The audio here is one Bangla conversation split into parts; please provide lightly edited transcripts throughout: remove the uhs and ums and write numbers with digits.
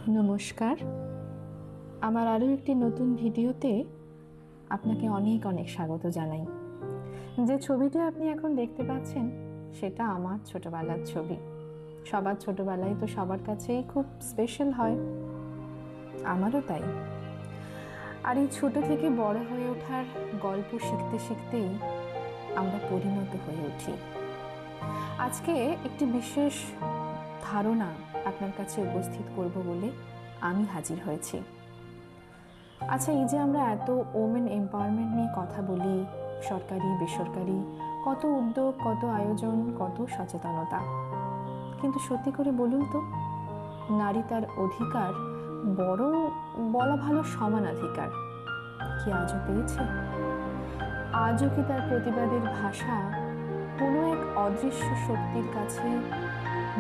নমস্কার, আমার আরও একটি নতুন ভিডিওতে আপনাকে অনেক অনেক স্বাগত জানাই। যে ছবিটা আপনি এখন দেখতে পাচ্ছেন সেটা আমার ছোটবেলার ছবি। সবার ছোটবেলায় তো সবার কাছেই খুব স্পেশাল হয়, আমারও তাই। আর এই ছোট থেকে বড় হয়ে ওঠার গল্প শিখতে শিখতেই আমরা পরিণত হয়ে উঠি। আজকে একটি বিশেষ ধারণা আপনার কাছে উপস্থিত করব বলে আমি হাজির হয়েছি। আচ্ছা, এই যে আমরা এত ওমেন এম্পাওয়ারমেন্ট নিয়ে কথা বলি, সরকারি বেসরকারি কত উদ্যোগ, কত আয়োজন, কত সচেতনতা, কিন্তু সত্যি করে বলুন তো, নারী তার অধিকার, বরং বলা ভালো সমানাধিকার, কি আজও পেয়েছে? আজও কি তার প্রতিবাদের ভাষা কোনো এক অদৃশ্য শক্তির কাছে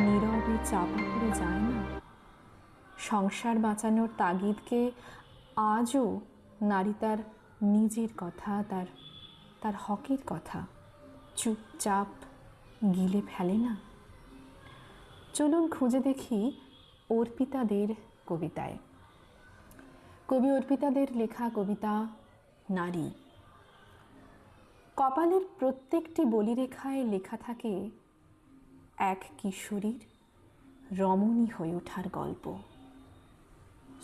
নীরবে চাপা পড়ে যায় না? সংসার বাঁচানোর তাগিদকে আজও নারী তার নিজের কথা, তার হকের কথা চুপচাপ গিলে ফেলে না? চলুন খুঁজে দেখি অর্পিতাদের কবিতায়। কবি অর্পিতাদের লেখা কবিতা নারী। কপালের প্রত্যেকটি বলিরেখায় লেখা থাকে এক কিশোরীর রমণী হয়ে ওঠার গল্প।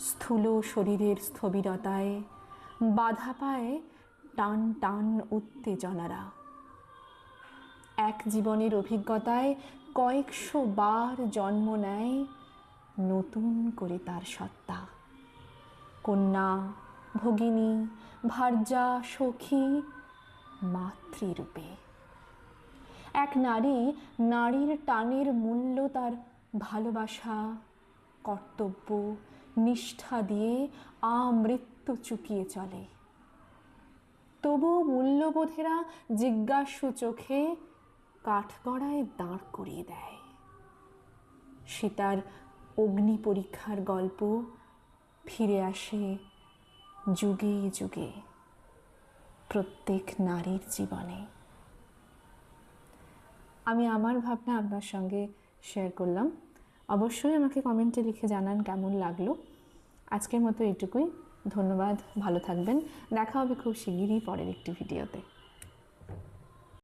স্থূল শরীরের স্থবিরতায় বাধা পায় টান টান উত্তেজনারা। এক জীবনের অভিজ্ঞতায় কয়েকশো বার জন্ম নেয় নতুন করে তার সত্তা। কন্যা, ভগিনী, ভার্যা, সখী, মাতৃরূপে এক নারী, নারীর টানের মূল্য তার ভালোবাসা, কর্তব্য, নিষ্ঠা দিয়ে আমৃত্যু চুকিয়ে চলে। তবুও মূল্যবোধেরা জিজ্ঞাসু চোখে কাঠগড়ায় দাঁড় করিয়ে দেয়। সীতার অগ্নি পরীক্ষার গল্প ফিরে আসে যুগে যুগে প্রত্যেক নারীর জীবনে। আমি আমার ভাবনা আপনার সঙ্গে শেয়ার করলাম। অবশ্যই আমাকে কমেন্টে লিখে জানান কেমন লাগলো। আজকের মতো এটুকুই। ধন্যবাদ, ভালো থাকবেন। দেখা হবে খুব শিগগিরই পরের একটি ভিডিওতে।